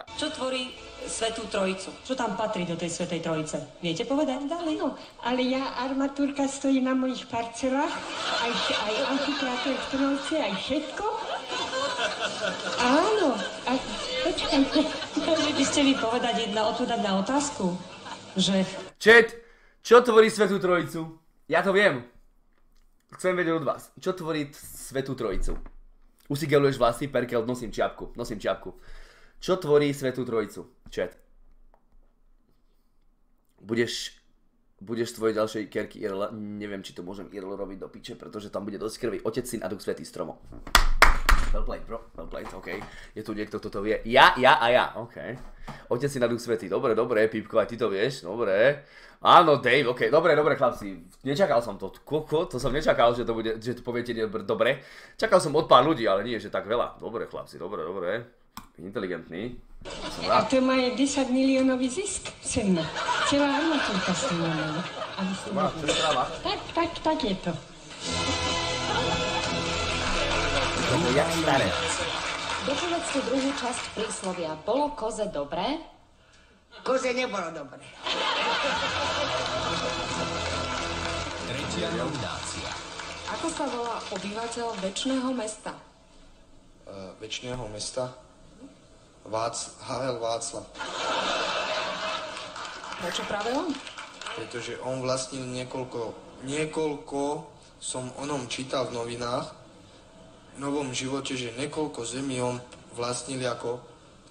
nominácia. Čo tvorí Svätú Trojicu? Čo tam patrí do tej Svätej Trojice? Viete povedať ďalej? No, ale ja, armatúrka stojí na mojich parcelách, aj amfiteátor v Trnovci, aj všetko. Áno, a počkajte. Mohli by ste mi povedať odpovedať na otázku? Že... Chat, čo tvorí Svätú Trojicu? Ja to viem. Chcem vedieť od vás. Čo tvorí Svätú Trojicu? Už si geluješ vlasy, Perkel, nosím čiapku. Čo tvorí Svätú Trojicu? Chat. Budeš tvojej ďalšej kerky IRL. Neviem, či to môžem IRL robiť do piče, pretože tam bude dosť krvi. Otec, syn a Duch Svätý stromo. Well played, bro. Well played, OK. Je tu niekto, kto to vie. Ja, OK. Otec, syn a Duch Svätý. Dobre, Pípko, aj ty to vieš. Dobre. Áno, Dave, OK. Dobre, chlapci. Nečakal som to. To som nečakal, že to poviete dobre. Čakal som od pár ľudí, ale nie, že tak veľa. Dobre, chlapci, dobre. Inteligentný. A to má 10 miliónový zisk, sen. Celá armatúrka stojí na mňa. Tak je to. Jak staré. Dopovedzte druhú časť príslovia. Bolo koze dobré? Koze nebolo dobre. Tretia nominácia. Ako sa volá obyvateľ Večného mesta? Večného mesta? Havel Václav. Prečo práve on? Pretože on vlastnil niekoľko som o ňom čítal v novinách, v Novom živote, že niekoľko zemí on vlastnil ako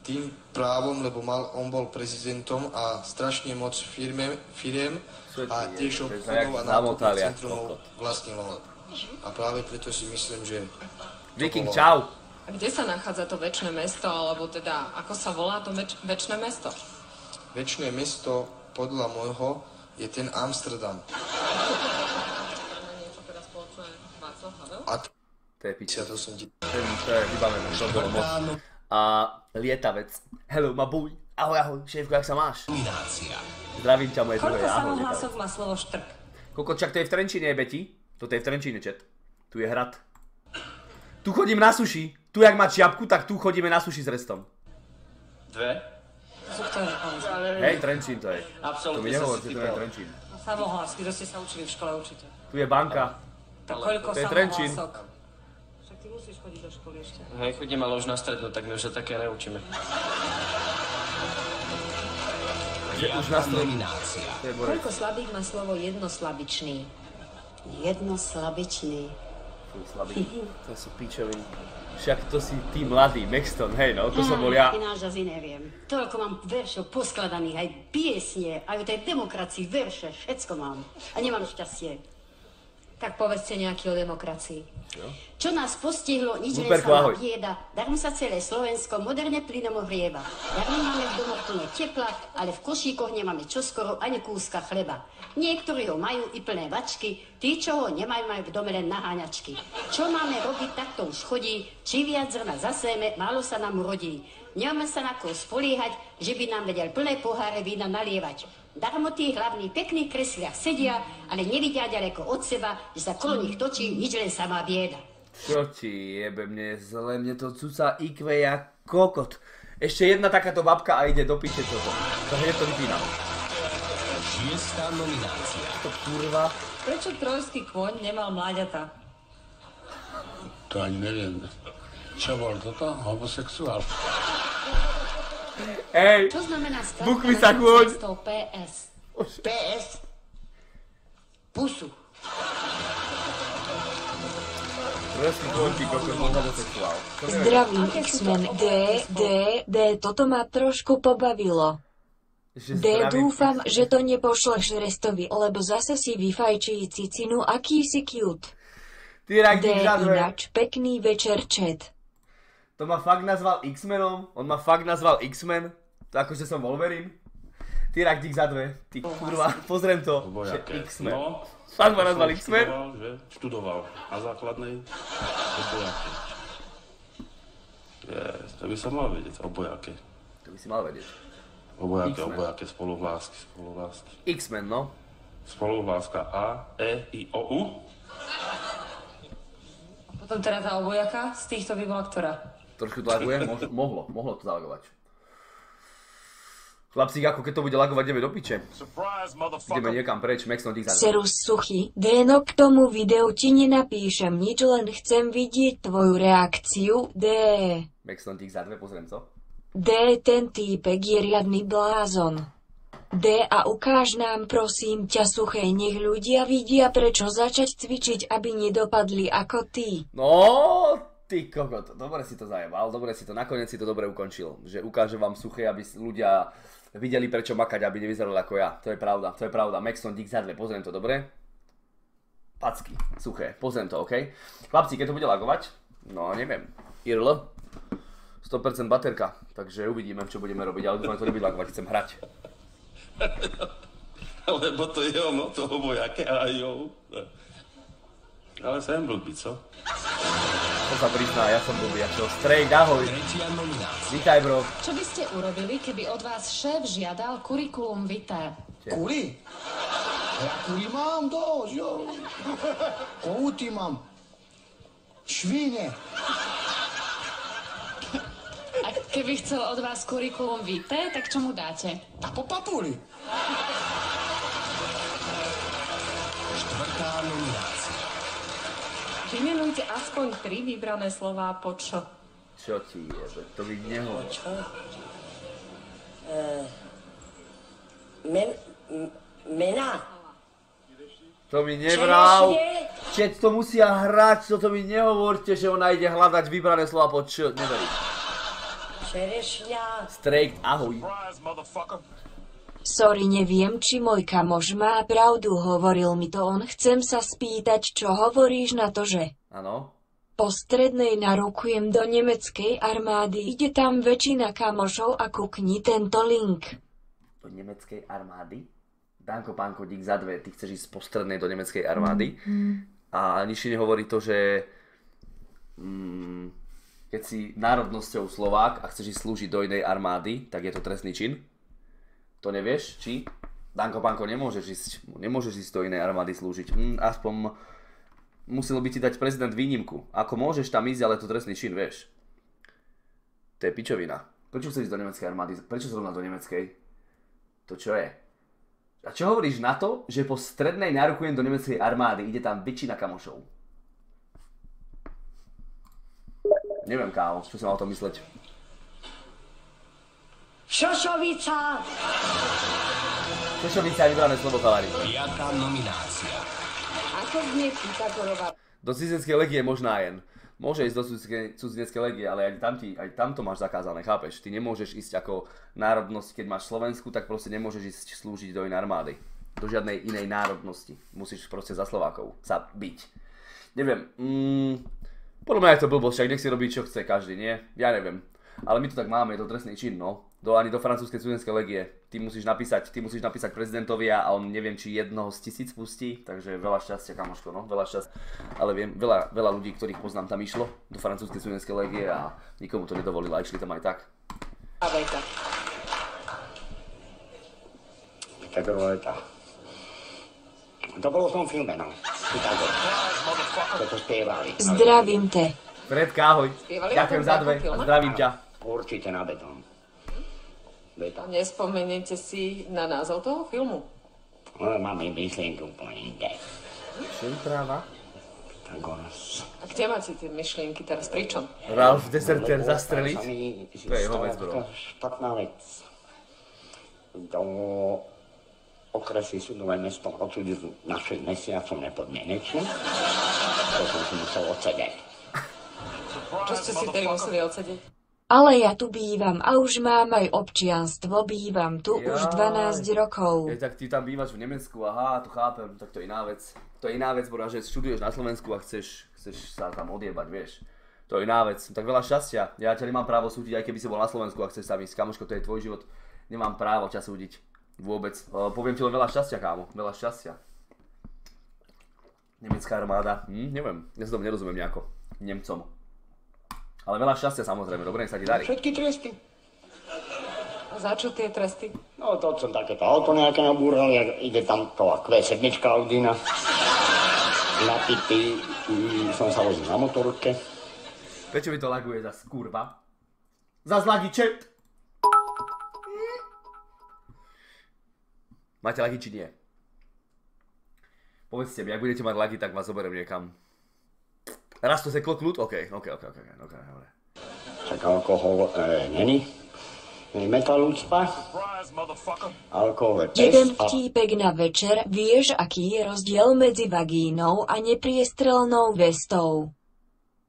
tým právom, lebo on bol prezidentom a strašne moc firiem a tiež obchodov a nákupných centrumov vlastnil on. A práve preto si myslím, že... Viking, čau! A kde sa nachádza to Večné mesto, alebo teda, ako sa volá to Večné mesto? Večné mesto, podľa môjho, je ten Amsterdam. Niečo teda spoločné Václav Havel? To je piča. To som ti... To je vybavené, to bolo moc. A lietavec. Hello, ma buj. Ahoj, šéfko, jak sa máš? Nominácia. Zdravím ťa, moje druhé. Koľko Ahoj, samohlasov má slovo štrk? Koľko, čak to je v Trenčine, Beti? Toto je v Trenčine, chat. Tu je hrad. Tu chodím na suši. Tu, jak má čiapku, tak tu chodíme na suši s restom. Dve? To sú ktoré pauzy? Hej, Trenčín to je. Absolútne to mi nehovorte, to je Trenčín. Samohlasky, to ste sa učili v škole určite. Tu je banka. Tak koľko To je Trenčín. samohlasok? Však ty musíš chodiť do školy ešte. Hej, chodím ale už na strednú, tak my už sa také neučíme. Nominácia. Koľko slabých má slovo jednoslabičný? Jednoslabičný. To sú pičovi. Však to si ty mladý, Maxton, hej no, to som bol ja. Ináč asi neviem. Toľko mám veršov poskladaných, aj piesne, aj o tej demokracii, verše, všetko mám. A nemám šťastie. Tak povedzte nejaký o demokracii. Čo nás postihlo, nič len Luperko, sama ahoj. bieda, darmo sa celé Slovensko moderne plynom ohrieva. Darmo máme v domoch plno tepla, ale v košíkoch nemáme čoskoro ani kúska chleba. Niektorí ho majú i plné vačky, tí, čo ho nemajú, majú v dome len naháňačky. Čo máme robiť, tak to už chodí, či viac zrna zasejeme, málo sa nám urodí. Nemáme sa na koho spoliehať, že by nám vedel plné poháre vína nalievať. Darmo tí hlavní pekných kresliach sedia, ale nevidia ďaleko od seba, že sa kolo nich točí nič len samá bieda. Čo ti jebe, mne zle, mne to cuca IQ jak kokot. Ešte jedna takáto babka a ide do piče toto. To hneď to vypínam. Šiesta nominácia. To kurva. Prečo trojský kôň nemal mláďata? To ani neviem. Čo bol toto? Homosexuál? Ej, Čo znamená Búk skladka mi sa na kôň. cestou PS? PS? Pusu. Trojský kôň, ty kokot, bol homosexuál. Zdravím, X-Men. D, toto ma trošku pobavilo. D, dúfam, že to nepošleš Restovi, lebo zase si vyfajčí cicinu, aký si cute. D, ináč, pekný večer, chat. To ma fakt nazval X-Menom? On ma fakt nazval X-Men? To akože som Wolverine? Tyrak, dík za dve. Ty kurva, pozriem to. Že X-Men. No, Fakt ma nazval X-Men? Študoval na základnej obojaké. To by som mal vedieť, obojaké. To by si mal vedieť. Obojaké, spoluhlásky. X-Men, no. Spoluhláska A, E, I, O, U. Potom teda tá obojaka, z týchto by bola ktorá? Trošku to laguje, mohlo to zalagovať. Chlapci, ako keď to bude lagovať, ideme do piče. Ideme niekam preč, Maxon Dix. Serus suchy, Déno, k tomu videu ti nenapíšem nič, len chcem vidieť tvoju reakciu, D. Maxon Dix za 2, pozriem, co? D, ten týpek je riadny blázon. D, a ukáž nám, prosím ťa, suché, nech ľudia vidia, prečo začať cvičiť, aby nedopadli ako ty. No, ty kokot, dobre si to zajebal, dobre si to, nakoniec si to dobre ukončil. Že ukáže vám suché, aby ľudia videli, prečo makať, aby nevyzerali ako ja. To je pravda. Maxon Dix za 2, pozriem to, dobre? Packy, suché, pozriem to, okej? Chlapci, keď to bude lagovať, no neviem, IRL, 100% baterka, takže uvidíme, čo budeme robiť, ale dúfam, to nebude lagovať, chcem hrať. Lebo to je ono, to obojaké a jo. Ale sem blbý, co? To sa prizná, ja som blbý, a čo? Strejk, ahoj. Vítaj, bro. Čo by ste urobili, keby od vás šéf žiadal kurikulum vitae? Kuri? Ja kuri mám dosť, jo. Kohúty mám. Švíne. A keby chcel od vás kurikulum vitae, tak čo mu dáte? A po papuli. Štvrtá nominácia. Vymenujte aspoň 3 vybrané slová po čo. Čo ti je, to mi nehovorí. Čo? Mena. To mi nevral. Keď to musia hrať, to mi nehovorte, že ona ide hľadať vybrané slova po čo. Neverím. Čerešňa. Strejk, ahoj. Sorry, neviem, či môj kamoš má pravdu, hovoril mi to on. Chcem sa spýtať, čo hovoríš na to, že... Áno. Po strednej narukujem do nemeckej armády. Ide tam väčšina kamošov a kukni tento link. Do nemeckej armády? Danko, pánko, dík za 2, ty chceš ísť po strednej do nemeckej armády. A nič nehovorí to, že... keď si národnosťou Slovák a chceš ísť slúžiť do inej armády, tak je to trestný čin. To nevieš, či? Danko, pánko, nemôžeš ísť do inej armády slúžiť. Aspoň musel by ti dať prezident výnimku. Ako môžeš tam ísť, ale to trestný čin, vieš. To je pičovina. Prečo chceš ísť do nemeckej armády? Prečo zrovna do nemeckej? To čo je? A čo hovoríš na to, že po strednej narukujem do nemeckej armády, ide tam väčšina kamošov? Neviem, kámo, čo sa má o tom mysleť. Šošovica. Šošovica je vybrané slovo, chalani. Piatá nominácia. Ako znie Pythagorová? Do cudzineckej legie možná jen. Môže ísť do cudzineckej legie, ale aj tam to máš zakázané, chápeš? Ty nemôžeš ísť ako národnosť, keď máš Slovensku, tak proste nemôžeš ísť slúžiť do inej armády. Do žiadnej inej národnosti. Musíš proste za Slovákov sa byť. Neviem, podľa mňa je to blbosť, však nech si robí čo chce každý, nie? Ja neviem. Ale my to tak máme, je to trestný čin, no. Ani do francúzskej cudzineckej legie. Ty musíš napísať prezidentovi a on neviem, či 1 z 1000 pustí, takže veľa šťastia, kamoško, no, veľa šťastia. Ale viem, veľa ľudí, ktorých poznám, tam išlo do francúzskej cudzineckej legie a nikomu to nedovolilo a išli tam aj tak. Pythagorová. To bolo v tom filme, no. Pythagorová. To spievali. Zdravím te. Fredka, ahoj. Ďakujem za 2 a zdravím ťa. Určite na betón. Nespomeniete si na názov toho filmu? No, máme myšlienku úplne inde. Šentráva? Pythagoras. A kde máte tie myšlienky teraz? Pričom? Ralf Deserter zastreliť? To je jeho vec, bro. Špatná vec. Do okresy súdové mesto odsúdil na 6 mesiacov nepodmienečne. To som si musel odsedeť. Čo ste si tedy museli odsedeť? Ale ja tu bývam a už mám aj občianstvo, bývam tu už 12 rokov. Tak ty tam bývaš v Nemecku, aha, to chápem, tak to je iná vec. To je iná vec, že študuješ na Slovensku a chceš sa tam odjebať, vieš. To je iná vec, tak veľa šťastia. Ja ťa nemám právo súdiť, aj keby si bol na Slovensku a chceš sa ísť, kamoško, to je tvoj život. Nemám právo ťa súdiť, vôbec. Poviem ti len veľa šťastia, kámo, veľa šťastia. Nemecká armáda, neviem, ja sa tomu nerozumiem nejako, Nemcom. Ale veľa šťastia samozrejme, dobre, nech sa ti darí. Všetky tresty. A za čo tie tresty? No to som takéto auto nejaké nabúral, ide tam to Q7 Audina. Napitý, som sa vozil na motorke. Prečo mi to laguje za skurva? Za zlagy čet! Máte laky či nie? Povedzte mi, ak budete mať laky, tak vás zoberiem niekam. Raz to seklo kľud? OK, dobre. Tak alkohol není metalúcpa. Alkohol je Jeden vtípek na večer. Vieš, aký je rozdiel medzi vagínou a nepriestrelnou vestou?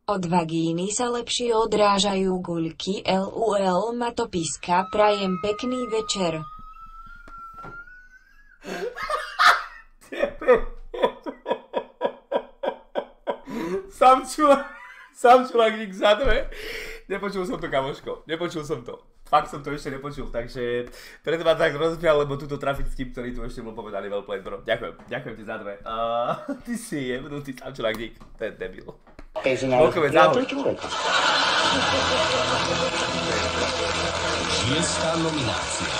Od vagíny sa lepšie odrážajú guľky. LUL Matopiska. Prajem pekný večer. Samčulák za dve. Nepočul som to, kamoško. Nepočul som to. Fakt som to ešte nepočul, takže preto ma tak rozbial, lebo túto trafik vtip, ktorý tu ešte bol povedaný, well played, bro. Ďakujem ti za dve. Ty si jebnutý Samčulák dík. To je debil. Koľkovec, ahoj. Šiestá nominácia.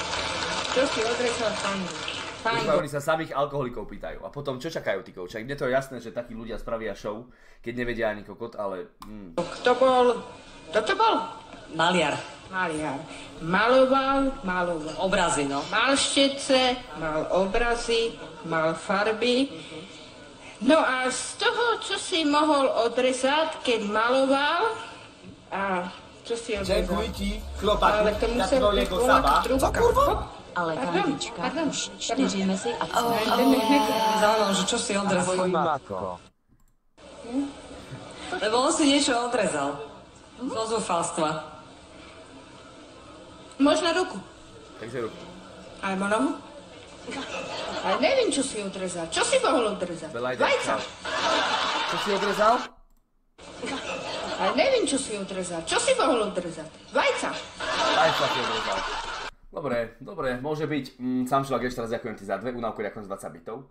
Čo si odrezal Fango? Oni sa samých alkoholikov pýtajú. A potom, čo čakajú tí kouček? Mne to je jasné, že takí ľudia spravia show, keď nevedia ani kokot, ale... Kto to bol? Maliar. Maloval. Obrazy, no. Mal štece, mal obrazy, mal farby. No a z toho, čo si mohol odrezať, keď maloval, a čo si odrezal? Ale to musel byť trúbka. Ale Kandička, už 4 mesi a Zaujímavé, že čo si odrezal. Lebo on si niečo odrezal. Zo zúfalstva. Možno ruku. Takže ruku. Alebo nohu. Ale neviem, čo si odrezal. Čo si mohol odrezať? Vajca. Čo si odrezal? Ale neviem, čo si odrezal. Čo si mohol odrezať? Vajca. Vajca si odrezal. Dobre, môže byť. Samčulák, ešte raz ďakujem ti za dve, Unavko ďakujem za 20 bitov.